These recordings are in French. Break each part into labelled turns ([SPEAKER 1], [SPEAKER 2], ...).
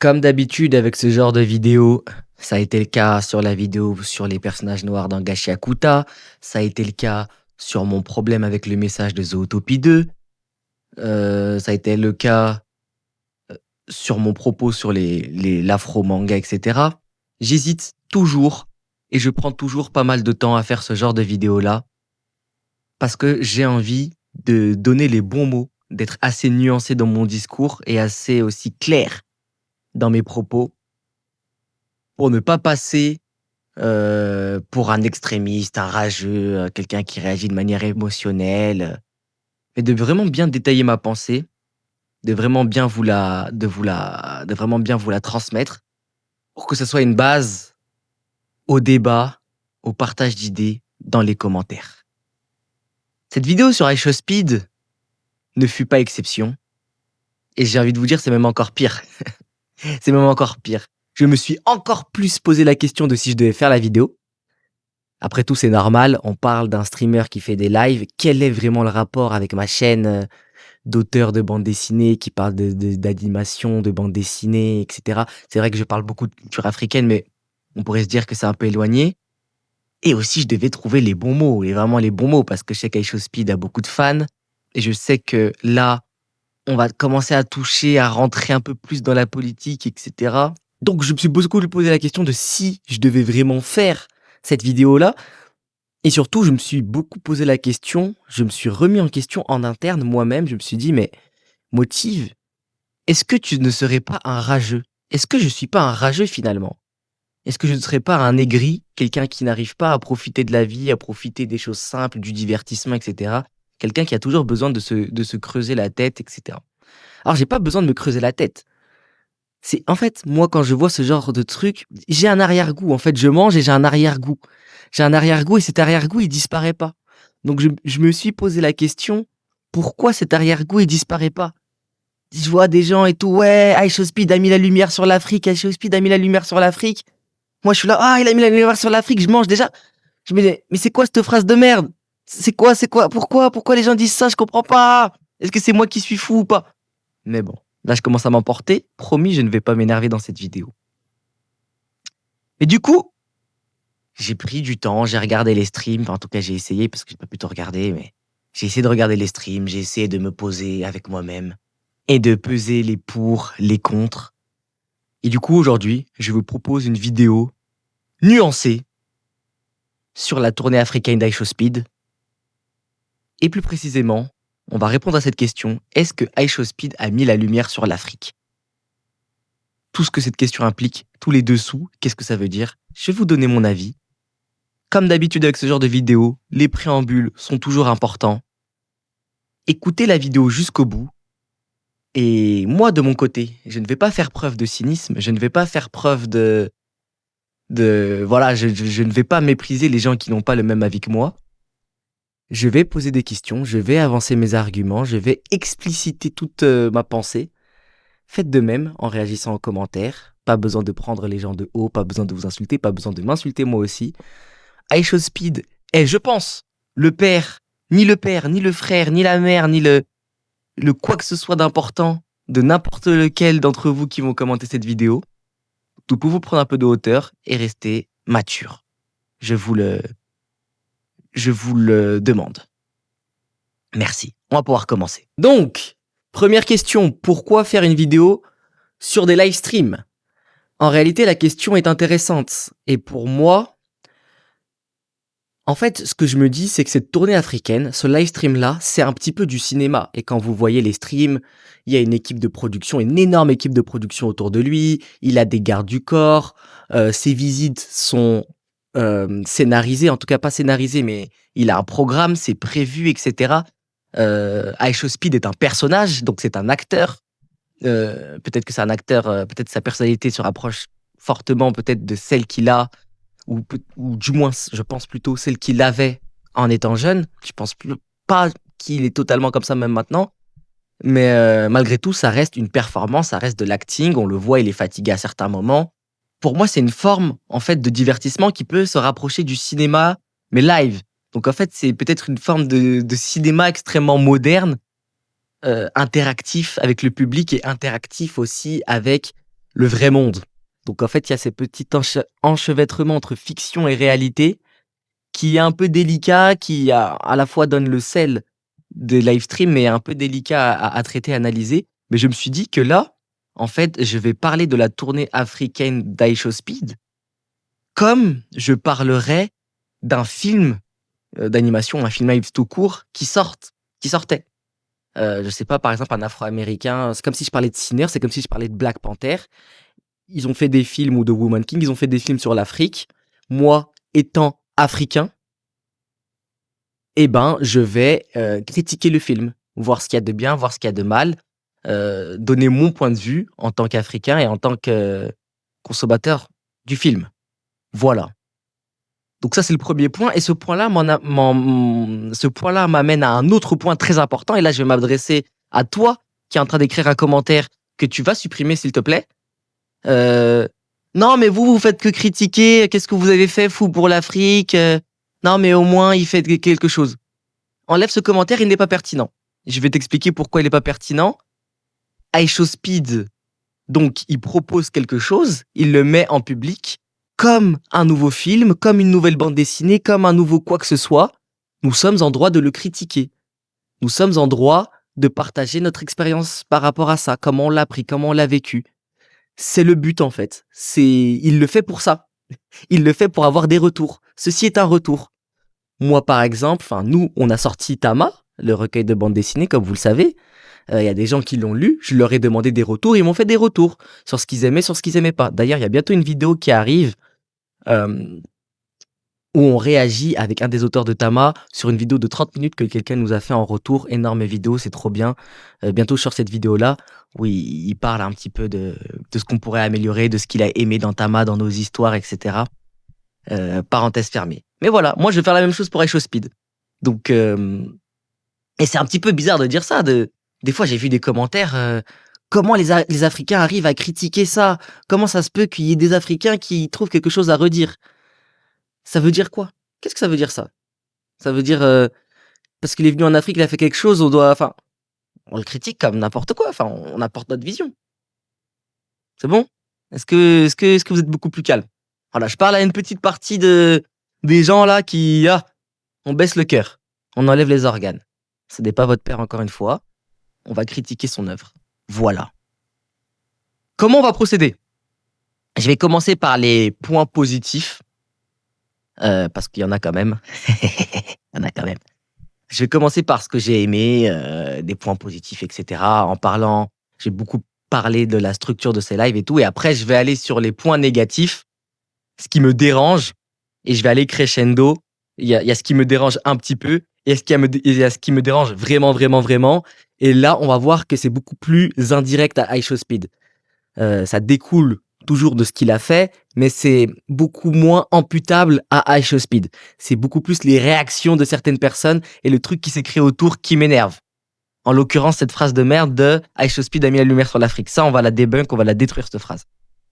[SPEAKER 1] Comme d'habitude avec ce genre de vidéo, ça a été le cas sur la vidéo sur les personnages noirs dans Akuta, ça a été le cas sur mon problème avec le message de Zootopie 2, ça a été le cas sur mon propos sur l'afro-manga, etc. J'hésite toujours et je prends toujours pas mal de temps à faire ce genre de vidéo-là parce que j'ai envie de donner les bons mots, d'être assez nuancé dans mon discours et assez aussi clair dans mes propos pour ne pas passer pour un extrémiste, un rageux, quelqu'un qui réagit de manière émotionnelle, mais de vraiment bien détailler ma pensée, de vraiment bien de vraiment bien vous la transmettre pour que ce soit une base au débat, au partage d'idées dans les commentaires. Cette vidéo sur iShowSpeed ne fut pas exception et j'ai envie de vous dire c'est même encore pire. C'est même encore pire. Je me suis encore plus posé la question de si je devais faire la vidéo. Après tout, c'est normal, on parle d'un streamer qui fait des lives. Quel est vraiment le rapport avec ma chaîne d'auteur de bande dessinée qui parle d'animation, de bande dessinée, etc. C'est vrai que je parle beaucoup de culture africaine, mais on pourrait se dire que c'est un peu éloigné. Et aussi, je devais trouver les bons mots, et vraiment les bons mots, parce que je sais qu'iShowSpeed a beaucoup de fans. Et je sais que là, on va commencer à toucher, à rentrer un peu plus dans la politique, etc. Donc, je me suis beaucoup posé la question de si je devais vraiment faire cette vidéo-là. Et surtout, je me suis beaucoup posé la question, je me suis remis en question en interne moi-même. Je me suis dit, mais Motive, est-ce que tu ne serais pas un rageux? Est-ce que je ne suis pas un rageux finalement? Est-ce que je ne serais pas un aigri, quelqu'un qui n'arrive pas à profiter de la vie, à profiter des choses simples, du divertissement, etc. Quelqu'un qui a toujours besoin de se creuser la tête, etc. Alors, j'ai pas besoin de me creuser la tête. C'est en fait, moi, quand je vois ce genre de truc, j'ai un arrière-goût. En fait, je mange et j'ai un arrière-goût. J'ai un arrière-goût et cet arrière-goût, il disparaît pas. Donc, je me suis posé la question, pourquoi cet arrière-goût, il disparaît pas? Je vois des gens et tout, ouais, iShowSpeed a mis la lumière sur l'Afrique, iShowSpeed a mis la lumière sur l'Afrique. Moi, je suis là, ah, il a mis la lumière sur l'Afrique, je mange déjà. Je me dis, mais c'est quoi cette phrase de merde? C'est quoi, pourquoi les gens disent ça? Je comprends pas. Est-ce que c'est moi qui suis fou ou pas? Mais bon, là, je commence à m'emporter. Promis, je ne vais pas m'énerver dans cette vidéo. Mais du coup, j'ai pris du temps, j'ai regardé les streams, enfin, en tout cas, j'ai essayé parce que j'ai pas pu tout regarder, mais j'ai essayé de regarder les streams, j'ai essayé de me poser avec moi-même et de peser les pour, les contre. Et du coup, aujourd'hui, je vous propose une vidéo nuancée sur la tournée africaine d'iShowSpeed. Et plus précisément, on va répondre à cette question, est-ce que iShowSpeed a mis la lumière sur l'Afrique? Tout ce que cette question implique, tous les dessous, qu'est-ce que ça veut dire? Je vais vous donner mon avis. Comme d'habitude avec ce genre de vidéo, les préambules sont toujours importants. Écoutez la vidéo jusqu'au bout. Et moi, de mon côté, je ne vais pas faire preuve de cynisme, je ne vais pas faire preuve voilà, je ne vais pas mépriser les gens qui n'ont pas le même avis que moi. Je vais poser des questions, je vais avancer mes arguments, je vais expliciter toute ma pensée. Faites de même en réagissant en commentaire. Pas besoin de prendre les gens de haut, pas besoin de vous insulter, pas besoin de m'insulter moi aussi. iShowSpeed est, je pense, le père, ni le frère, ni la mère, ni le quoi que ce soit d'important de n'importe lequel d'entre vous qui vont commenter cette vidéo. Vous pouvez vous prendre un peu de hauteur et rester mature. Je vous le demande. Merci. On va pouvoir commencer. Donc, première question, pourquoi faire une vidéo sur des live streams? En réalité, la question est intéressante. Et pour moi, en fait, ce que je me dis, c'est que cette tournée africaine, ce live stream-là, c'est un petit peu du cinéma. Et quand vous voyez les streams, il y a une équipe de production, une énorme équipe de production autour de lui. Il a des gardes du corps. Ses visites sont scénarisées, en tout cas pas scénarisées, mais il a un programme, c'est prévu, etc. iShowSpeed est un personnage, donc c'est un acteur. Peut-être que c'est un acteur, peut-être sa personnalité se rapproche fortement peut-être de celle qu'il a ou du moins, je pense plutôt celle qu'il avait en étant jeune. Je pense pas qu'il est totalement comme ça même maintenant. Mais malgré tout, ça reste une performance, ça reste de l'acting. On le voit, il est fatigué à certains moments. Pour moi, c'est une forme en fait de divertissement qui peut se rapprocher du cinéma, mais live. Donc en fait, c'est peut-être une forme de cinéma extrêmement moderne, interactif avec le public et interactif aussi avec le vrai monde. Donc en fait, il y a ces petits enchevêtrements entre fiction et réalité qui est un peu délicat, qui à la fois donne le sel des live streams, mais un peu délicat à traiter, à analyser. Mais je me suis dit que là, en fait, je vais parler de la tournée africaine d'Aisho Speed comme je parlerais d'un film d'animation, un film live tout court qui sortait. Je sais pas, par exemple, un Afro-Américain, c'est comme si je parlais de Sinner, c'est comme si je parlais de Black Panther. Ils ont fait des films ou de Woman King, ils ont fait des films sur l'Afrique. Moi, étant africain, eh ben, je vais critiquer le film, voir ce qu'il y a de bien, voir ce qu'il y a de mal, donner mon point de vue en tant qu'Africain et en tant que consommateur du film. Voilà. Donc ça, c'est le premier point. Et ce point-là m'amène à un autre point très important. Et là, je vais m'adresser à toi qui est en train d'écrire un commentaire que tu vas supprimer, s'il te plaît. Euh, non, mais vous faites que critiquer. Qu'est-ce que vous avez fait, fou, pour l'Afrique? Non, mais au moins, il fait quelque chose. Enlève ce commentaire, il n'est pas pertinent. Je vais t'expliquer pourquoi il n'est pas pertinent. Speed, donc, il propose quelque chose, il le met en public comme un nouveau film, comme une nouvelle bande dessinée, comme un nouveau quoi que ce soit. Nous sommes en droit de le critiquer. Nous sommes en droit de partager notre expérience par rapport à ça, comment on l'a pris, comment on l'a vécu. C'est le but en fait. Il le fait pour ça. Il le fait pour avoir des retours. Ceci est un retour. Moi, par exemple, nous, on a sorti Tama, le recueil de bande dessinée, comme vous le savez. Il y a des gens qui l'ont lu, je leur ai demandé des retours, ils m'ont fait des retours sur ce qu'ils aimaient, sur ce qu'ils aimaient pas. D'ailleurs, il y a bientôt une vidéo qui arrive euh, où on réagit avec un des auteurs de Tama sur une vidéo de 30 minutes que quelqu'un nous a fait en retour. Énorme vidéo, c'est trop bien. Bientôt sur cette vidéo-là, où il parle un petit peu de ce qu'on pourrait améliorer, de ce qu'il a aimé dans Tama, dans nos histoires, etc. Parenthèse fermée. Mais voilà, moi je vais faire la même chose pour Speed. Donc, et c'est un petit peu bizarre de dire ça. Des fois, j'ai vu des commentaires. Comment les Africains arrivent à critiquer ça? Comment ça se peut qu'il y ait des Africains qui trouvent quelque chose à redire? Ça veut dire quoi? Qu'est-ce que ça veut dire ça? Ça veut dire parce qu'il est venu en Afrique, il a fait quelque chose, on le critique comme n'importe quoi. Enfin, on apporte notre vision. C'est bon? Est-ce que vous êtes beaucoup plus calme? Voilà, je parle à une petite partie des gens là qui, on baisse le cœur, on enlève les organes. Ce n'est pas votre père encore une fois. On va critiquer son œuvre. Voilà. Comment on va procéder? Je vais commencer par les points positifs, parce qu'il y en a quand même. Il y en a quand même. Je vais commencer par ce que j'ai aimé, des points positifs, etc. J'ai beaucoup parlé de la structure de ces lives et tout. Et après, je vais aller sur les points négatifs, ce qui me dérange, et je vais aller crescendo. Il y a ce qui me dérange un petit peu, et il y a ce qui me dérange vraiment, vraiment, vraiment. Et là, on va voir que c'est beaucoup plus indirect à Speed. Ça découle toujours de ce qu'il a fait, mais c'est beaucoup moins amputable à Speed. C'est beaucoup plus les réactions de certaines personnes et le truc qui s'est créé autour qui m'énerve. En l'occurrence, cette phrase de merde de Speed a mis la lumière sur l'Afrique. Ça, on va la débunk, on va la détruire, cette phrase.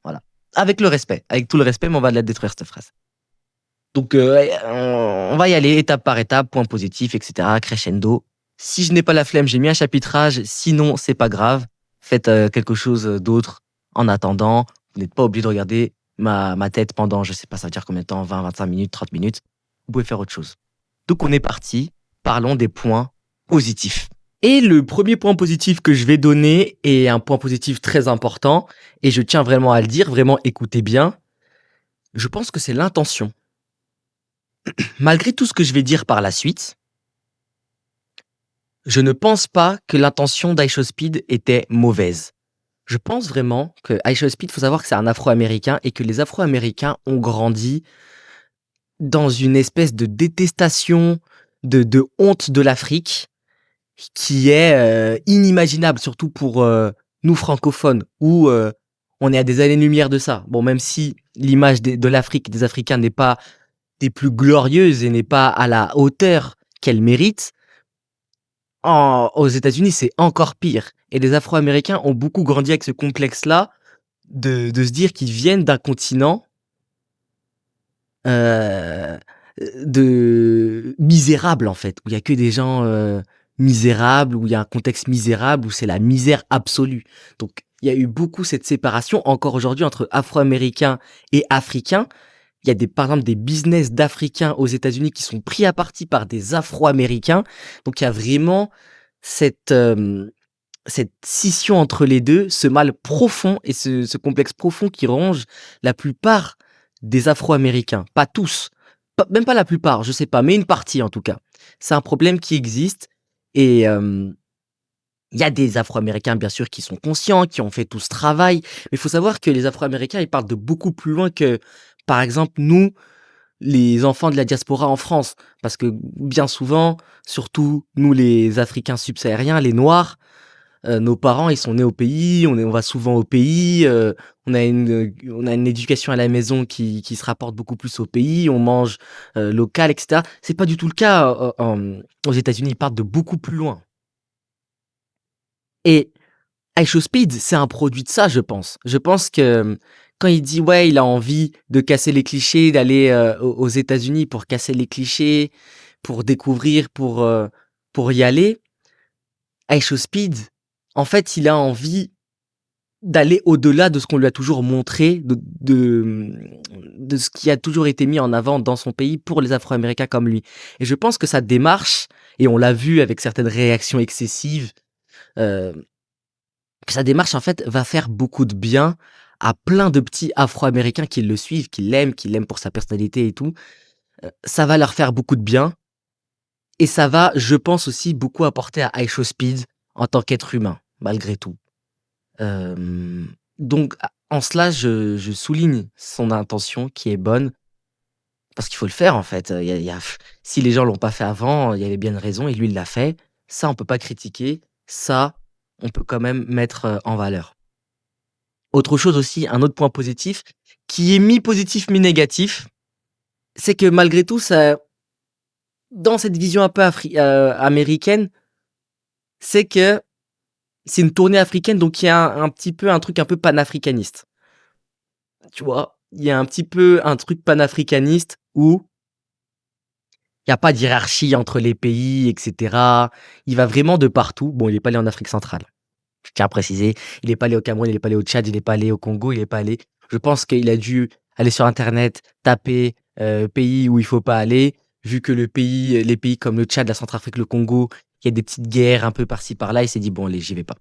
[SPEAKER 1] Voilà. Avec le respect, avec tout le respect, mais on va la détruire, cette phrase. Donc, on va y aller étape par étape, point positif, etc., crescendo. Si je n'ai pas la flemme, j'ai mis un chapitrage. Sinon, c'est pas grave. Faites quelque chose d'autre en attendant. Vous n'êtes pas obligé de regarder ma tête pendant, je sais pas, ça veut dire combien de temps, 20, 25 minutes, 30 minutes. Vous pouvez faire autre chose. Donc, on est parti. Parlons des points positifs. Et le premier point positif que je vais donner est un point positif très important. Et je tiens vraiment à le dire, vraiment écoutez bien. Je pense que c'est l'intention. Malgré tout ce que je vais dire par la suite, je ne pense pas que l'intention d'Aisho Speed était mauvaise. Je pense vraiment que Speed, il faut savoir que c'est un Afro-Américain et que les Afro-Américains ont grandi dans une espèce de détestation, de honte de l'Afrique qui est inimaginable, surtout pour nous francophones, où on est à des années-lumière de ça. Bon, même si l'image de l'Afrique, des Africains n'est pas des plus glorieuses et n'est pas à la hauteur qu'elle mérite, aux États-Unis, c'est encore pire. Et les Afro-Américains ont beaucoup grandi avec ce complexe-là de se dire qu'ils viennent d'un continent euh, de misérable, en fait, où il y a que des gens misérables, où il y a un contexte misérable, où c'est la misère absolue. Donc, il y a eu beaucoup cette séparation, encore aujourd'hui, entre Afro-Américains et Africains. Il y a par exemple, des business d'Africains aux États-Unis qui sont pris à partie par des Afro-Américains. Donc, il y a vraiment cette, cette scission entre les deux, ce mal profond et ce complexe profond qui ronge la plupart des Afro-Américains. Pas tous, même pas la plupart, je sais pas, mais une partie en tout cas. C'est un problème qui existe et il y a des Afro-Américains, bien sûr, qui sont conscients, qui ont fait tout ce travail. Mais il faut savoir que les Afro-Américains, ils partent de beaucoup plus loin que, par exemple, nous, les enfants de la diaspora en France. Parce que bien souvent, surtout nous, les Africains subsahariens, les Noirs, nos parents, ils sont nés au pays, on va souvent au pays, on a une éducation à la maison qui se rapporte beaucoup plus au pays, on mange local, et cetera. C'est pas du tout le cas aux États-Unis, ils partent de beaucoup plus loin. Et iShowSpeed, c'est un produit de ça, je pense. Je pense que quand il dit ouais, il a envie de casser les clichés, d'aller aux États-Unis pour casser les clichés, pour découvrir, pour y aller, iShowSpeed, en fait, il a envie d'aller au-delà de ce qu'on lui a toujours montré, de ce qui a toujours été mis en avant dans son pays pour les Afro-Américains comme lui. Et je pense que sa démarche, et on l'a vu avec certaines réactions excessives, euh, que sa démarche, en fait, va faire beaucoup de bien à plein de petits Afro-Américains qui le suivent, qui l'aiment pour sa personnalité et tout. Ça va leur faire beaucoup de bien. Et ça va, je pense aussi, beaucoup apporter à iShowSpeed en tant qu'être humain, malgré tout. Euh, donc, en cela, je souligne son intention qui est bonne, parce qu'il faut le faire, en fait. Si les gens l'ont pas fait avant, il y avait bien une raison, et lui, il l'a fait. Ça, on peut pas critiquer. Ça, on peut quand même mettre en valeur. Autre chose aussi, un autre point positif, qui est mi-positif, mi-négatif, c'est que malgré tout, ça, dans cette vision un peu américaine, c'est que c'est une tournée africaine, donc il y a un petit peu un truc un peu panafricaniste. Tu vois? Il y a un petit peu un truc panafricaniste où il y a pas de hiérarchie entre les pays, et cetera. Il va vraiment de partout. Bon, il est pas allé en Afrique centrale. Je tiens à préciser, il est pas allé au Cameroun, il est pas allé au Tchad, il est pas allé au Congo, il est pas allé. Je pense qu'il a dû aller sur internet, taper, pays où il faut pas aller, vu que les pays comme le Tchad, la Centrafrique, le Congo, il y a des petites guerres un peu par-ci par-là, il s'est dit: «Bon allez, j'y vais pas».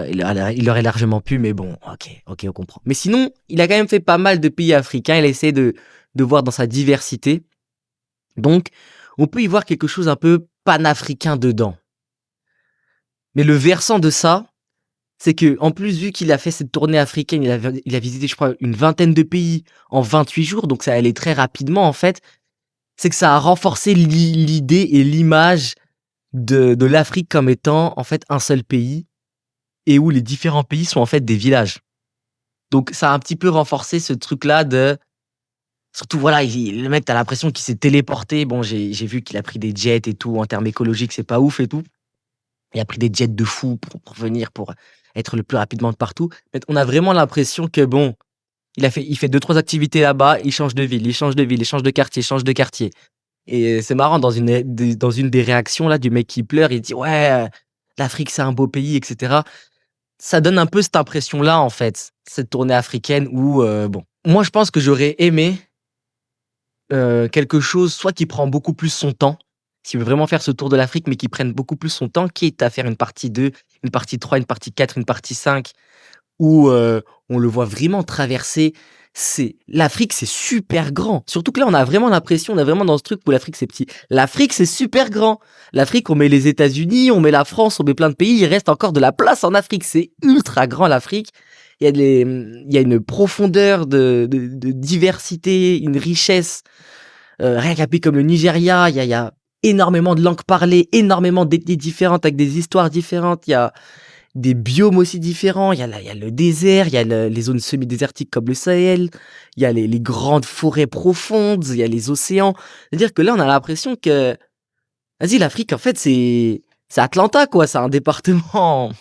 [SPEAKER 1] Il aurait largement pu, mais bon, OK, on comprend. Mais sinon, il a quand même fait pas mal de pays africains, il a essayé de voir dans sa diversité. Donc, on peut y voir quelque chose un peu panafricain dedans. Mais le versant de ça, c'est que en plus, vu qu'il a fait cette tournée africaine, il a visité, je crois, une vingtaine de pays en 28 jours, donc ça allait très rapidement, en fait. C'est que ça a renforcé l'idée et l'image de l'Afrique comme étant, en fait, un seul pays et où les différents pays sont, en fait, des villages. Donc, ça a un petit peu renforcé ce truc-là de. Surtout, voilà, le mec, t'as l'impression qu'il s'est téléporté. Bon, j'ai vu qu'il a pris des jets et tout. En termes écologiques, c'est pas ouf et tout. Il a pris des jets de fou pour venir, pour être le plus rapidement de partout. Mais on a vraiment l'impression que, bon, il fait deux, trois activités là-bas, il change de ville, il change de ville, il change de quartier, il change de quartier. Et c'est marrant, dans une des réactions là, du mec qui pleure, il dit: «Ouais, l'Afrique, c'est un beau pays, et cetera». Ça donne un peu cette impression-là, en fait, cette tournée africaine où, bon. Moi, je pense que j'aurais aimé quelque chose, soit qui prend beaucoup plus son temps, s'il veut vraiment faire ce tour de l'Afrique, mais qui prenne beaucoup plus son temps, quitte à faire une partie 2, une partie 3, une partie 4, une partie 5, où, on le voit vraiment traverser. L'Afrique, c'est super grand. Surtout que là, on est vraiment dans ce truc où l'Afrique, c'est petit. L'Afrique, c'est super grand. L'Afrique, on met les États-Unis, on met la France, on met plein de pays, il reste encore de la place en Afrique. C'est ultra grand, l'Afrique. Il y a une profondeur de diversité, une richesse. Rien qu'un pays comme le Nigeria, il y a énormément de langues parlées, énormément d'ethnies différentes avec des histoires différentes. Il y a des biomes aussi différents. Il y a le désert, il y a les zones semi-désertiques comme le Sahel, il y a les grandes forêts profondes, il y a les océans. C'est-à-dire que là, on a l'impression que, vas-y, l'Afrique, en fait, c'est Atlanta, quoi. C'est un département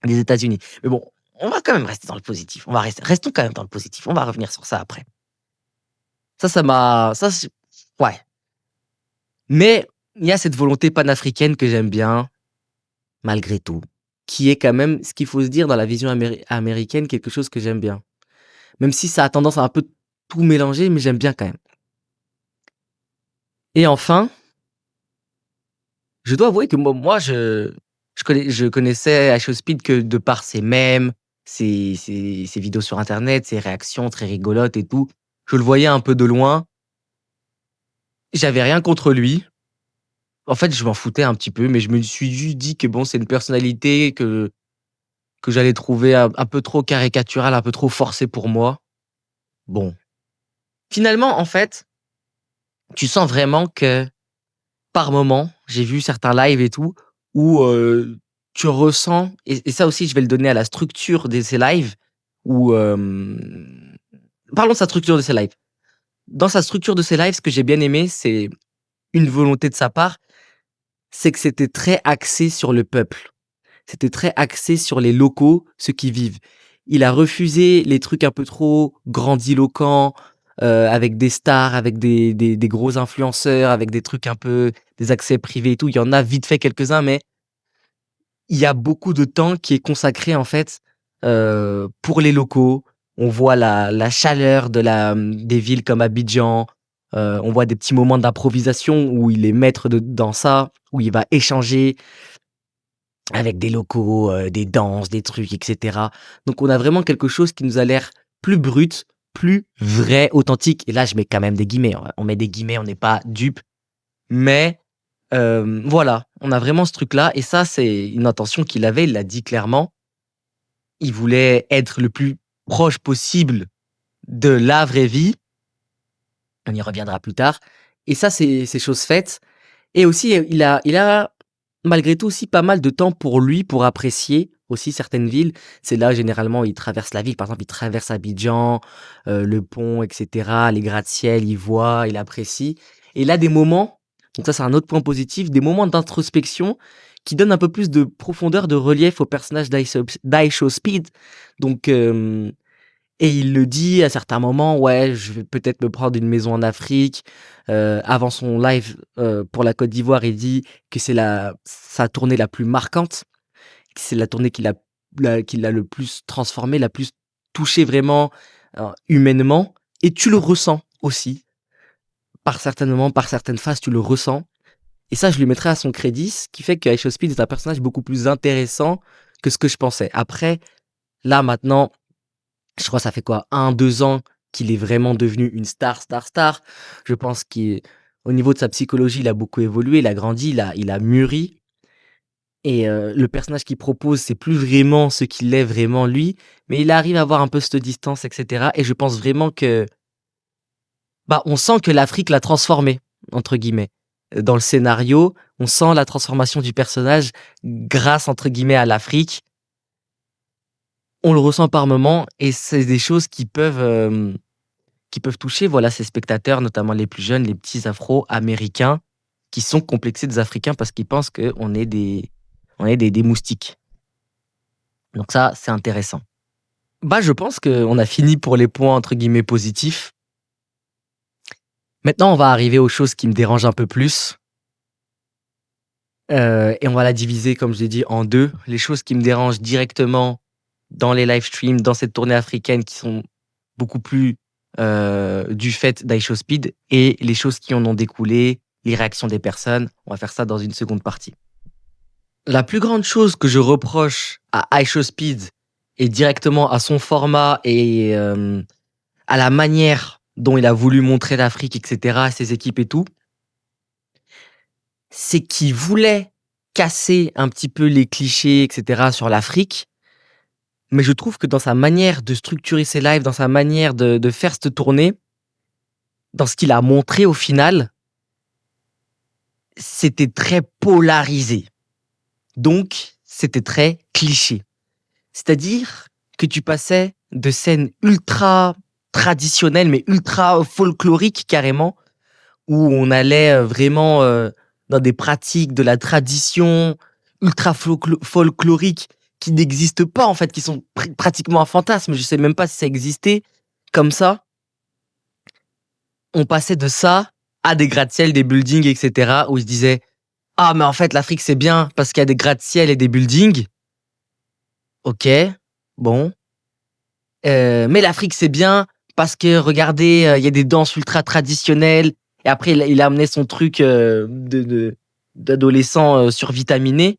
[SPEAKER 1] des États-Unis. Mais bon, on va quand même rester dans le positif. Restons quand même dans le positif. On va revenir sur ça après. Ouais. Mais il y a cette volonté panafricaine que j'aime bien, malgré tout. qui est quand même, ce qu'il faut se dire dans la vision américaine, quelque chose que j'aime bien. Même si ça a tendance à un peu tout mélanger, mais j'aime bien quand même. Et enfin, je dois avouer que moi je connaissais iShowSpeed que de par ses mèmes, ses vidéos sur internet, ses réactions très rigolotes et tout. Je le voyais un peu de loin. J'avais rien contre lui. En fait, je m'en foutais un petit peu, mais je me suis juste dit que bon, c'est une personnalité que j'allais trouver un peu trop caricaturale, un peu trop forcée pour moi. Bon. Finalement, en fait, tu sens vraiment que par moment, j'ai vu certains lives et tout, où tu ressens, et ça aussi, je vais le donner à la structure de ces lives, où parlons de sa structure de ces lives. Dans sa structure de ces lives, ce que j'ai bien aimé, c'est une volonté de sa part, c'est que c'était très axé sur le peuple. C'était très axé sur les locaux, ceux qui vivent. Il a refusé les trucs un peu trop grandiloquents, avec des stars, avec des gros influenceurs, avec des trucs un peu des accès privés et tout. Il y en a vite fait quelques-uns, mais il y a beaucoup de temps qui est consacré, en fait, pour les locaux. On voit la chaleur des villes comme Abidjan, on voit des petits moments d'improvisation où il est maître dans ça, où il va échanger avec des locaux, des danses, des trucs et cetera. Donc on a vraiment quelque chose qui nous a l'air plus brut, plus vrai, authentique, et là je mets quand même des guillemets, on met des guillemets, on n'est pas dupe, mais voilà, on a vraiment ce truc-là, et ça c'est une intention qu'il avait, il l'a dit clairement. Il voulait être le plus proche possible de la vraie vie. On y reviendra plus tard, et ça c'est chose faite. Et aussi, il a malgré tout aussi pas mal de temps pour lui, pour apprécier aussi certaines villes. C'est là généralement il traverse la ville, par exemple, il traverse Abidjan, le pont et cetera, les gratte-ciel, il voit, il apprécie, et il a des moments, donc ça c'est un autre point positif, des moments d'introspection qui donnent un peu plus de profondeur, de relief au personnage d'IShowSpeed. Donc et il le dit à certains moments: «Ouais, je vais peut-être me prendre une maison en Afrique». Avant son live, pour la Côte d'Ivoire, il dit que c'est sa tournée la plus marquante, que c'est la tournée qui l'a le plus transformé, la plus touché vraiment, humainement, et tu le ressens aussi. Par certains moments, par certaines phases, tu le ressens, et ça, je lui mettrai à son crédit, ce qui fait que Aisha Speed est un personnage beaucoup plus intéressant que ce que je pensais. Après, là, maintenant, je crois ça fait quoi? 1, 2 ans qu'il est vraiment devenu une star, star, star. Je pense qu'au niveau de sa psychologie, il a beaucoup évolué, il a grandi, il a mûri, et le personnage qu'il propose, c'est plus vraiment ce qu'il est vraiment lui, mais il arrive à avoir un peu cette distance et cetera, et je pense vraiment que, bah, on sent que l'Afrique l'a «transformé» entre guillemets. Dans le scénario, on sent la transformation du personnage grâce entre guillemets à l'Afrique. On le ressent par moments, et c'est des choses qui peuvent toucher, voilà, ces spectateurs, notamment les plus jeunes, les petits Afro-américains, qui sont complexés des Africains parce qu'ils pensent qu'on est des moustiques. Donc ça, c'est intéressant. Bah, je pense qu'on a fini pour les points entre guillemets positifs. Maintenant, on va arriver aux choses qui me dérangent un peu plus. Et on va la diviser, comme je l'ai dit, en deux. Les choses qui me dérangent directement dans les live streams, dans cette tournée africaine, qui sont beaucoup plus du fait d'iShowSpeed, et les choses qui en ont découlé, les réactions des personnes. On va faire ça dans une seconde partie. La plus grande chose que je reproche à iShowSpeed, et directement à son format, et à la manière dont il a voulu montrer l'Afrique, etc., ses équipes et tout, c'est qu'il voulait casser un petit peu les clichés, etc., sur l'Afrique. Mais je trouve que dans sa manière de structurer ses lives, dans sa manière de faire cette tournée, dans ce qu'il a montré au final, c'était très polarisé. Donc, c'était très cliché. C'est-à-dire que tu passais de scènes ultra traditionnelles, mais ultra folkloriques carrément, où on allait vraiment dans des pratiques de la tradition ultra folkloriques qui n'existent pas en fait, qui sont pratiquement un fantasme. Je sais même pas si ça existait comme ça. On passait de ça à des gratte-ciel, des buildings, etc., où ils se disaient: ah, mais en fait, l'Afrique, c'est bien parce qu'il y a des gratte-ciel et des buildings. OK, bon. Mais l'Afrique, c'est bien parce que regardez, il y a des danses ultra traditionnelles et après il a amené son truc, de d'adolescent, survitaminé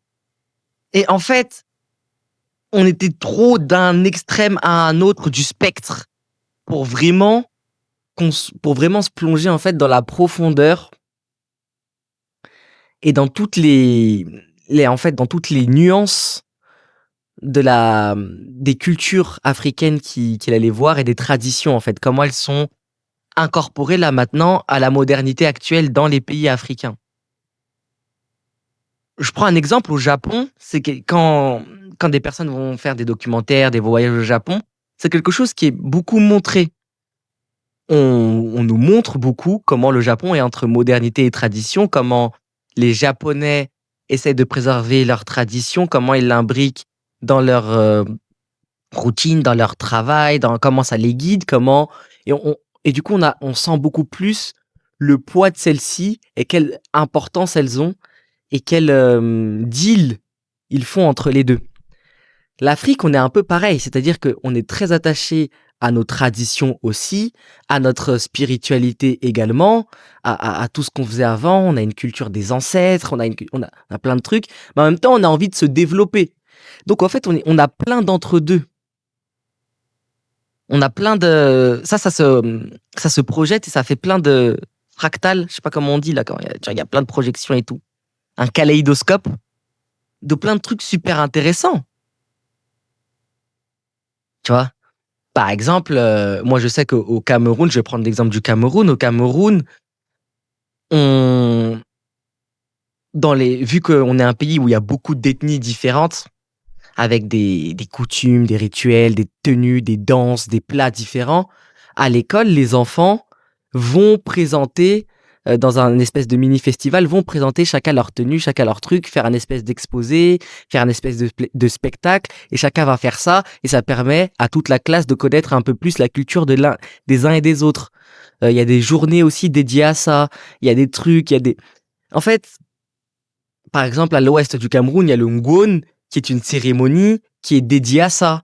[SPEAKER 1] et en fait, on était trop d'un extrême à un autre du spectre pour vraiment pour vraiment se plonger, en fait, dans la profondeur et dans toutes les en fait, dans toutes les nuances des cultures africaines qu'il allait voir et des traditions, en fait. Comment elles sont incorporées, là, maintenant, à la modernité actuelle dans les pays africains. Je prends un exemple au Japon, c'est que quand des personnes vont faire des documentaires, des voyages au Japon, c'est quelque chose qui est beaucoup montré. On nous montre beaucoup comment le Japon est entre modernité et tradition, comment les Japonais essaient de préserver leurs traditions, comment ils l'imbriquent dans leur, routine, dans leur travail, dans comment ça les guide, comment et du coup on sent beaucoup plus le poids de celles-ci et quelle importance elles ont et quel, deal ils font entre les 2. L'Afrique, on est un peu pareil, c'est-à-dire qu'on est très attaché à nos traditions aussi, à notre spiritualité également, à tout ce qu'on faisait avant. On a une culture des ancêtres, on a plein de trucs, mais en même temps, on a envie de se développer. Donc en fait, on a plein d'entre-deux. On a plein de ça se projette et ça fait plein de fractales, je sais pas comment on dit là, quand il y a plein de projections et tout. Un kaléidoscope de plein de trucs super intéressants, tu vois? Par exemple, moi je sais qu'au Cameroun, je vais prendre l'exemple du Cameroun. Au Cameroun, on vu qu'on est un pays où il y a beaucoup d'ethnies différentes, avec des coutumes, des rituels, des tenues, des danses, des plats différents, à l'école, les enfants vont présenter, dans un espèce de mini festival, vont présenter chacun leur tenue, chacun leur truc, faire un espèce d'exposé, faire un espèce de spectacle et chacun va faire ça et ça permet à toute la classe de connaître un peu plus la culture des uns et des autres. Il y a des journées aussi dédiées à ça, il y a des trucs, il y a des en fait, par exemple, à l'ouest du Cameroun, il y a le Ngoni, qui est une cérémonie qui est dédiée à ça.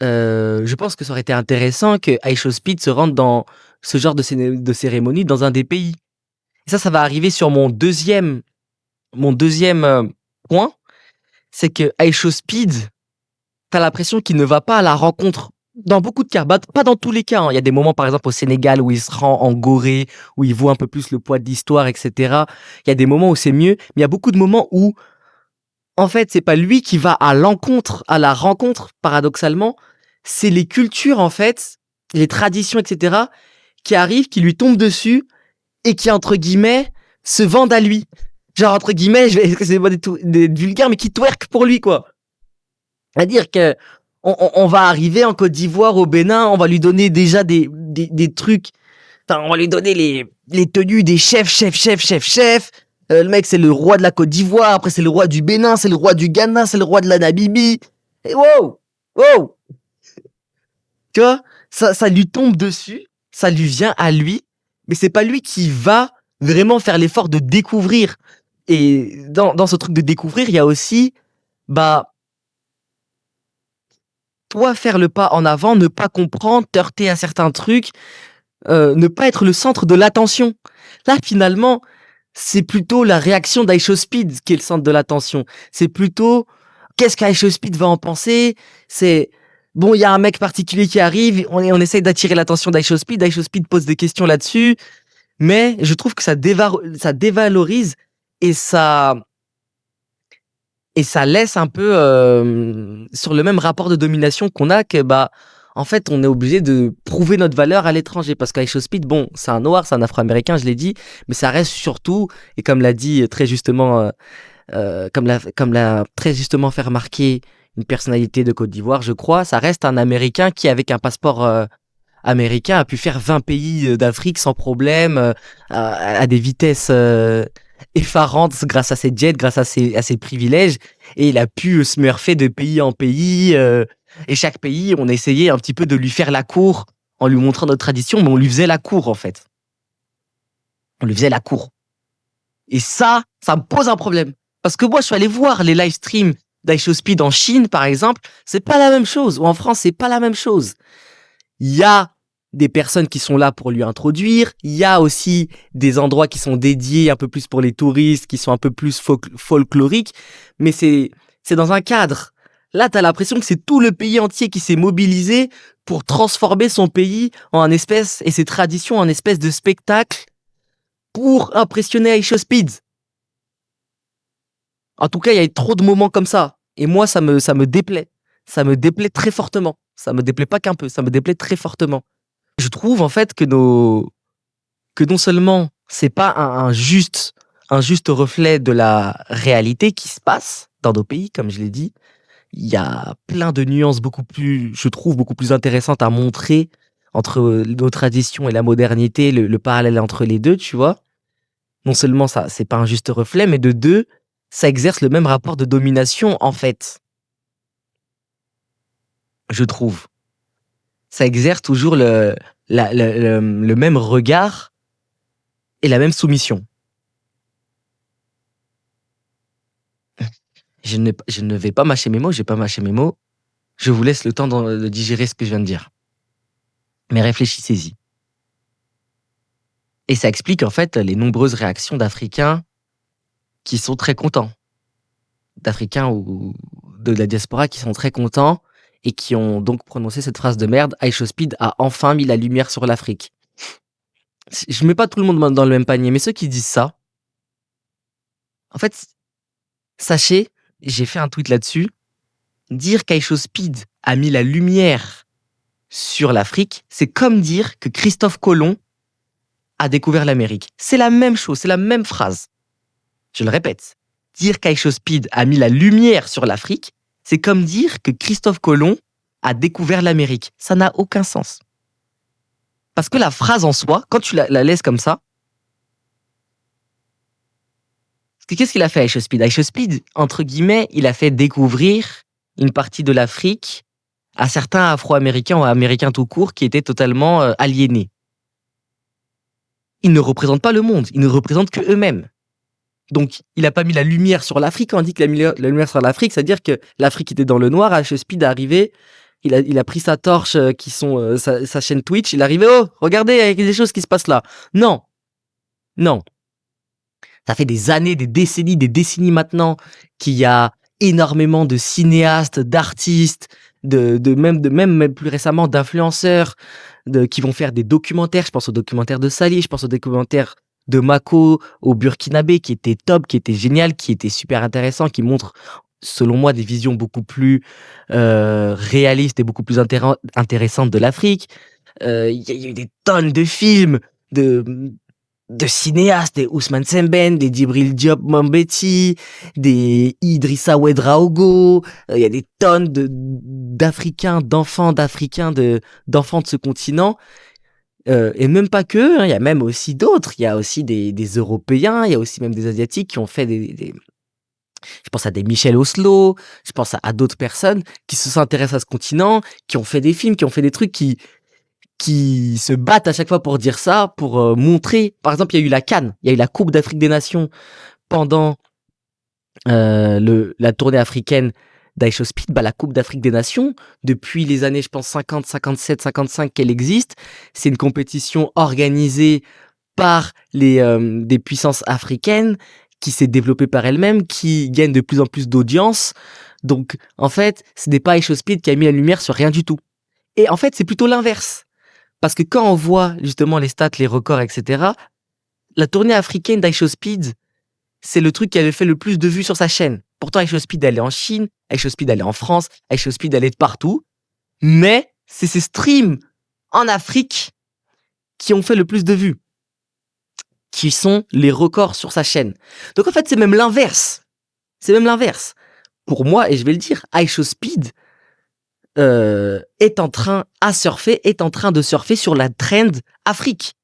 [SPEAKER 1] Je pense que ça aurait été intéressant que Aisho Speed se rende dans ce genre de cérémonie dans un des pays. Et ça va arriver sur mon deuxième point, c'est que Aisho Speed, t'as l'impression qu'il ne va pas à la rencontre. Dans beaucoup de cas, pas dans tous les cas, hein. Il y a des moments, par exemple, au Sénégal, où il se rend en Gorée, où il voit un peu plus le poids de l'histoire, etc. Il y a des moments où c'est mieux, mais il y a beaucoup de moments où en fait, c'est pas lui qui va à la rencontre, paradoxalement, c'est les cultures, en fait, les traditions, etc., qui arrivent, qui lui tombent dessus et qui, entre guillemets, se vendent à lui. Genre, entre guillemets, excusez-moi d'être vulgaire, mais qui twerk pour lui, quoi. C'est-à-dire que on va arriver en Côte d'Ivoire, au Bénin, on va lui donner déjà des trucs. Enfin, on va lui donner les tenues des chefs. Le mec, c'est le roi de la Côte d'Ivoire. Après, c'est le roi du Bénin, c'est le roi du Ghana, c'est le roi de la Namibie. Et wow, wow, tu vois, ça lui tombe dessus, ça lui vient à lui, mais c'est pas lui qui va vraiment faire l'effort de découvrir. Et dans ce truc de découvrir, il y a aussi, bah, toi faire le pas en avant, ne pas comprendre, te heurter à certains trucs, ne pas être le centre de l'attention. Là, finalement, c'est plutôt la réaction d'Aisho Speed qui est le centre de l'attention. C'est plutôt qu'est-ce qu'Aisho Speed va en penser. C'est bon, il y a un mec particulier qui arrive, on essaye d'attirer l'attention d'Aisho Speed. Aisho Speed pose des questions là-dessus, mais je trouve que ça dévalorise et ça laisse un peu sur le même rapport de domination qu'on a que bah en fait on est obligé de prouver notre valeur à l'étranger parce qu'Aisho Speed, bon, c'est un noir, c'est un afro-américain, je l'ai dit, mais ça reste surtout, et comme l'a dit très justement comme l'a très justement fait remarquer une personnalité de Côte d'Ivoire, je crois, ça reste un américain qui avec un passeport américain a pu faire 20 pays d'Afrique sans problème, à des vitesses effarantes grâce à ses jets, grâce à ses privilèges. Et il a pu se smurfer de pays en pays. Et chaque pays, on essayait un petit peu de lui faire la cour en lui montrant notre tradition, mais on lui faisait la cour en fait. On lui faisait la cour. Et ça me pose un problème. Parce que moi, je suis allé voir les live streams d'iShowSpeed en Chine, par exemple, c'est pas la même chose. Ou en France, c'est pas la même chose. Il y a des personnes qui sont là pour lui introduire. Il y a aussi des endroits qui sont dédiés un peu plus pour les touristes, qui sont un peu plus folkloriques. Mais c'est dans un cadre. Là, t'as l'impression que c'est tout le pays entier qui s'est mobilisé pour transformer son pays en un espèce, et ses traditions en espèce de spectacle pour impressionner iShowSpeed. En tout cas, il y a trop de moments comme ça. Et moi, ça me déplaît. Ça me déplaît très fortement. Ça me déplaît pas qu'un peu, ça me déplaît très fortement. Je trouve en fait que non seulement c'est pas un juste reflet de la réalité qui se passe dans nos pays, comme je l'ai dit, il y a plein de nuances beaucoup plus, je trouve, beaucoup plus intéressantes à montrer entre nos traditions et la modernité, le parallèle entre les deux, tu vois. Non seulement ça, c'est pas un juste reflet, mais de deux, ça exerce le même rapport de domination, en fait. Je trouve. Ça exerce toujours le même regard et la même soumission. Je ne vais pas mâcher mes mots, j'ai pas mâché mes mots. Je vous laisse le temps de digérer ce que je viens de dire. Mais réfléchissez-y. Et ça explique en fait les nombreuses réactions d'Africains qui sont très contents. D'Africains ou de la diaspora qui sont très contents et qui ont donc prononcé cette phrase de merde: iShowSpeed a enfin mis la lumière sur l'Afrique. Je mets pas tout le monde dans le même panier, mais ceux qui disent ça, en fait, sachez, j'ai fait un tweet là-dessus, dire qu'iShowSpeed a mis la lumière sur l'Afrique, c'est comme dire que Christophe Colomb a découvert l'Amérique. C'est la même chose, c'est la même phrase. Je le répète, dire qu'iShowSpeed a mis la lumière sur l'Afrique, c'est comme dire que Christophe Colomb a découvert l'Amérique. Ça n'a aucun sens. Parce que la phrase en soi, quand tu la laisses comme ça, qu'est-ce qu'il a fait iShowSpeed? iShowSpeed, entre guillemets, il a fait découvrir une partie de l'Afrique à certains Afro-Américains ou Américains tout court qui étaient totalement aliénés. Ils ne représentent pas le monde, ils ne représentent que eux-mêmes. Donc, il n'a pas mis la lumière sur l'Afrique. Quand on dit qu'il a mis la lumière sur l'Afrique, c'est-à-dire que l'Afrique était dans le noir. iShowSpeed est arrivé, il a pris sa torche, sa chaîne Twitch, il est arrivé, oh, regardez, il y a des choses qui se passent là. Non. Non. Ça fait des années, des décennies maintenant qu'il y a énormément de cinéastes, d'artistes, même plus récemment d'influenceurs qui vont faire des documentaires. Je pense au documentaire de Sali, je pense au documentaire de Mako au Burkinabé qui était top, qui était génial, qui était super intéressant, qui montre, selon moi, des visions beaucoup plus réalistes et beaucoup plus intéressantes de l'Afrique. Il y a eu des tonnes de films, de cinéastes, des Ousmane Sembène, des Djibril Diop Mambéty, des Idrissa Ouedraogo. Il y a des tonnes d'Africains, d'enfants de ce continent. Et même pas que, hein, il y a même aussi d'autres. Il y a aussi des Européens, il y a aussi même des Asiatiques qui ont fait je pense à des Michel Oslo, je pense à d'autres personnes qui s'intéressent à ce continent, qui ont fait des films, qui ont fait des trucs qui se battent à chaque fois pour dire ça, pour montrer. Par exemple, il y a eu la CAN, il y a eu la Coupe d'Afrique des Nations pendant la tournée africaine d'iShowSpeed. La Coupe d'Afrique des Nations, depuis les années, je pense, 50, 57, 55 qu'elle existe, c'est une compétition organisée par des puissances africaines qui s'est développée par elle-même, qui gagne de plus en plus d'audience. Donc, en fait, ce n'est pas iShowSpeed qui a mis la lumière sur rien du tout. Et en fait, c'est plutôt l'inverse. Parce que quand on voit justement les stats, les records, etc., la tournée africaine d'iShowSpeed, c'est le truc qui avait fait le plus de vues sur sa chaîne. Pourtant, iShowSpeed, elle est en Chine, iShowSpeed, elle est en France, iShowSpeed, elle est de partout. Mais c'est ces streams en Afrique qui ont fait le plus de vues, qui sont les records sur sa chaîne. Donc en fait, c'est même l'inverse. C'est même l'inverse. Pour moi, et je vais le dire, iShowSpeed est en train de surfer sur la trend Afrique.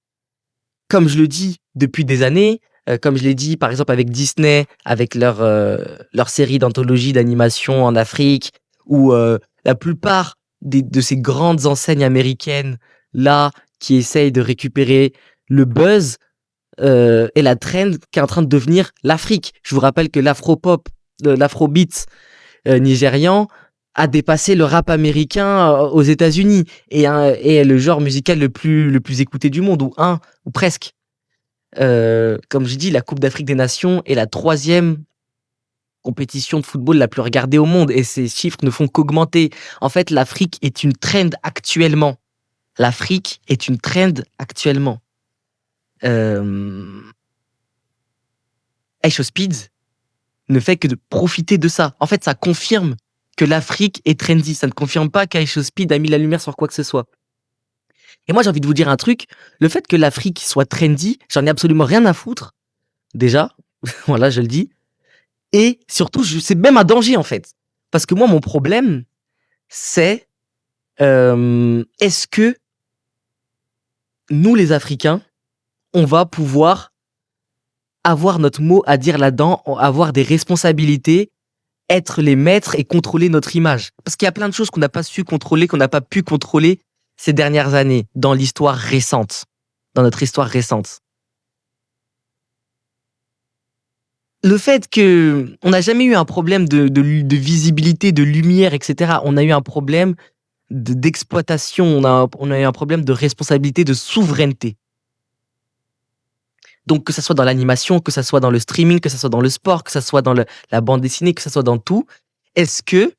[SPEAKER 1] Comme je le dis depuis des années, comme je l'ai dit par exemple avec Disney, avec leur série d'anthologie d'animation en Afrique, ou la plupart de ces grandes enseignes américaines là qui essayent de récupérer le buzz et la trend qui est en train de devenir l'Afrique. Je vous rappelle que l'afropop, l'afrobeat, nigérian a dépassé le rap américain aux États-Unis et est le genre musical le plus écouté du monde, ou presque. Comme je dis, la Coupe d'Afrique des Nations est la troisième compétition de football la plus regardée au monde et ces chiffres ne font qu'augmenter. En fait, l'Afrique est une trend actuellement. L'Afrique est une trend actuellement. Aisho Speed ne fait que de profiter de ça. En fait, ça confirme que l'Afrique est trendy. Ça ne confirme pas qu'Aisho Speed a mis la lumière sur quoi que ce soit. Et moi, j'ai envie de vous dire un truc. Le fait que l'Afrique soit trendy, j'en ai absolument rien à foutre. Déjà, voilà, je le dis. Et surtout, c'est même un danger, en fait. Parce que moi, mon problème, c'est est-ce que nous, les Africains, on va pouvoir avoir notre mot à dire là-dedans, avoir des responsabilités, être les maîtres et contrôler notre image. Parce qu'il y a plein de choses qu'on n'a pas su contrôler, qu'on n'a pas pu contrôler ces dernières années, dans l'histoire récente, dans notre histoire récente. Le fait que on n'a jamais eu un problème de visibilité, de lumière, etc. On a eu un problème d'exploitation, on a eu un problème de responsabilité, de souveraineté. Donc que ça soit dans l'animation, que ça soit dans le streaming, que ça soit dans le sport, que ça soit dans la bande dessinée, que ça soit dans tout, est-ce que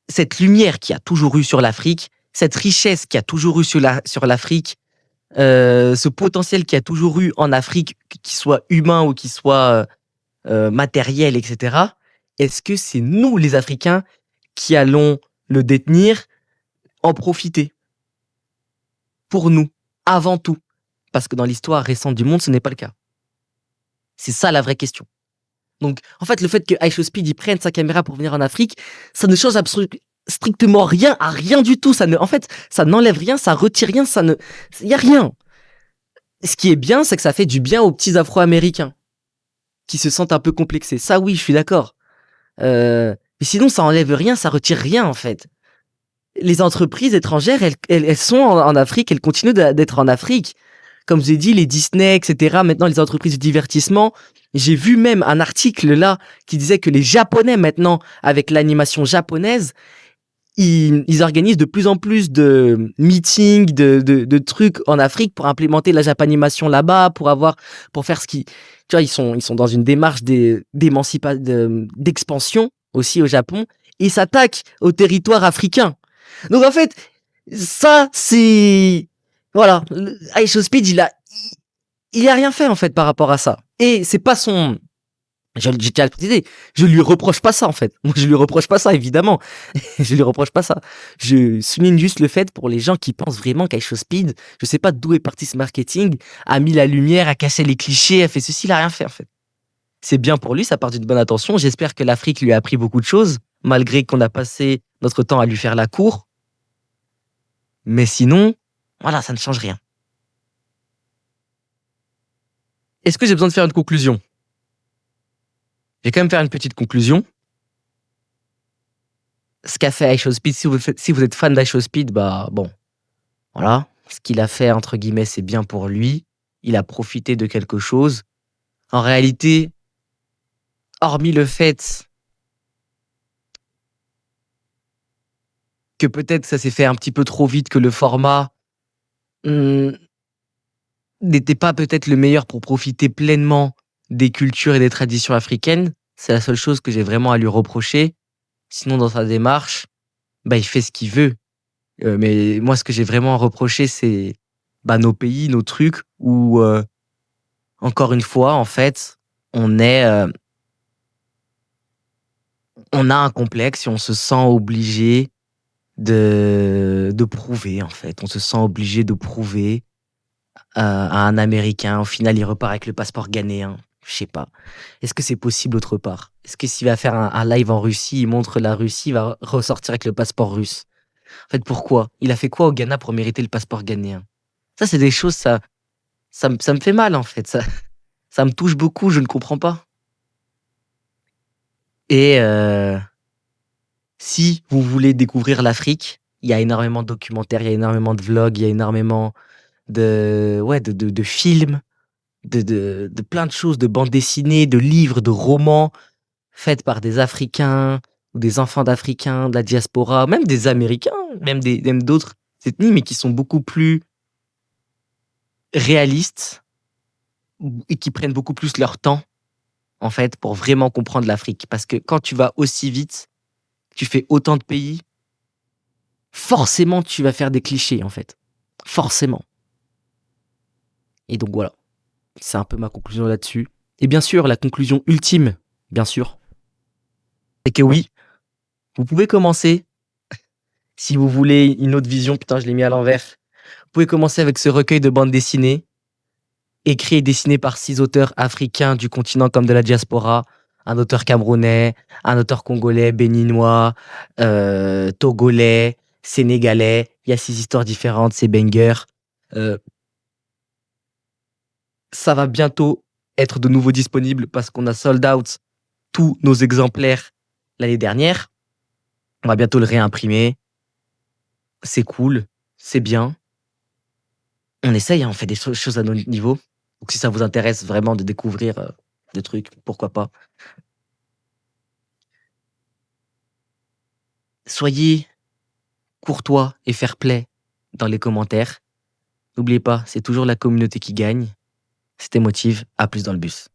[SPEAKER 1] cette lumière qu'il y a toujours eu sur l'Afrique, cette richesse qu'il y a toujours eu sur l'Afrique, ce potentiel qu'il y a toujours eu en Afrique, qu'il soit humain ou qu'il soit matériel, etc., est-ce que c'est nous, les Africains, qui allons le détenir, en profiter pour nous, avant tout? Parce que dans l'histoire récente du monde, ce n'est pas le cas. C'est ça la vraie question. Donc, en fait, le fait que Aisho Speed il prenne sa caméra pour venir en Afrique, ça ne change strictement rien à rien du tout. En fait, ça n'enlève rien, ça retire rien, il y a rien. Ce qui est bien, c'est que ça fait du bien aux petits Afro-Américains qui se sentent un peu complexés. Ça, oui, je suis d'accord. Mais sinon, ça enlève rien, ça retire rien, en fait. Les entreprises étrangères, elles sont en Afrique, elles continuent d'être en Afrique. Comme je vous ai dit, les Disney, etc. Maintenant, les entreprises de divertissement. J'ai vu même un article là qui disait que les Japonais, maintenant, avec l'animation japonaise, ils organisent de plus en plus de meetings, de trucs en Afrique pour implémenter la japanimation là-bas, pour faire ce qui, tu vois, ils sont dans une démarche d'expansion aussi au Japon. Et ils s'attaquent au territoire africain. Donc en fait, ça c'est, voilà, Aisho Speed, il a rien fait en fait par rapport à ça. Et c'est pas son, j'ai déjà précisé, je lui reproche pas ça en fait. Moi je lui reproche pas ça évidemment. Je lui reproche pas ça. Je souligne juste le fait pour les gens qui pensent vraiment qu'Aisho Speed, je sais pas d'où est parti ce marketing, a mis la lumière, a cassé les clichés, a fait ceci, il a rien fait en fait. C'est bien pour lui, ça part d'une bonne intention. J'espère que l'Afrique lui a appris beaucoup de choses, malgré qu'on a passé notre temps à lui faire la cour. Mais sinon, voilà, ça ne change rien. Est-ce que j'ai besoin de faire une conclusion? Je vais quand même faire une petite conclusion. Ce qu'a fait Aisho Speed, si vous êtes fan d'Aisho Speed, bah bon, voilà. Ce qu'il a fait, entre guillemets, c'est bien pour lui. Il a profité de quelque chose. En réalité, hormis le fait que peut-être ça s'est fait un petit peu trop vite, que le format n'était pas peut-être le meilleur pour profiter pleinement des cultures et des traditions africaines, c'est la seule chose que j'ai vraiment à lui reprocher. Sinon, dans sa démarche, bah, il fait ce qu'il veut. Mais moi, ce que j'ai vraiment à reprocher, c'est nos pays, nos trucs, où, encore une fois, en fait, on a un complexe et on se sent obligé de prouver, en fait. On se sent obligé de prouver à un Américain. Au final, il repart avec le passeport ghanéen. Je sais pas. Est-ce que c'est possible autre part? Est-ce que s'il va faire un live en Russie, il montre la Russie, il va ressortir avec le passeport russe? En fait, pourquoi? Il a fait quoi au Ghana pour mériter le passeport ghanéen? Ça, c'est des choses, ça me fait mal, en fait. Ça me touche beaucoup, je ne comprends pas. Et si vous voulez découvrir l'Afrique, il y a énormément de documentaires, il y a énormément de vlogs, il y a énormément de films, de plein de choses, de bandes dessinées, de livres, de romans. faites par des Africains ou des enfants d'Africains, de la diaspora, même des Américains, même d'autres ethnies, mais qui sont beaucoup plus réalistes et qui prennent beaucoup plus leur temps, en fait, pour vraiment comprendre l'Afrique. Parce que quand tu vas aussi vite, tu fais autant de pays, forcément, tu vas faire des clichés, en fait. Forcément. Et donc voilà, c'est un peu ma conclusion là-dessus. Et bien sûr, la conclusion ultime, bien sûr, c'est que oui, vous pouvez commencer, si vous voulez une autre vision, putain, je l'ai mis à l'envers. Vous pouvez commencer avec ce recueil de bandes dessinées, écrit et dessiné par 6 auteurs africains du continent comme de la diaspora, un auteur camerounais, un auteur congolais, béninois, togolais, sénégalais. Il y a 6 histoires différentes, c'est banger. Euh, Ça va bientôt être de nouveau disponible parce qu'on a sold out tous nos exemplaires l'année dernière. On va bientôt le réimprimer. C'est cool, c'est bien. On essaye, hein, on fait des choses à notre niveau. Donc si ça vous intéresse vraiment de découvrir des trucs, pourquoi pas. Soyez courtois et fair-play dans les commentaires. N'oubliez pas, c'est toujours la communauté qui gagne. C'était Motive, à plus dans le bus.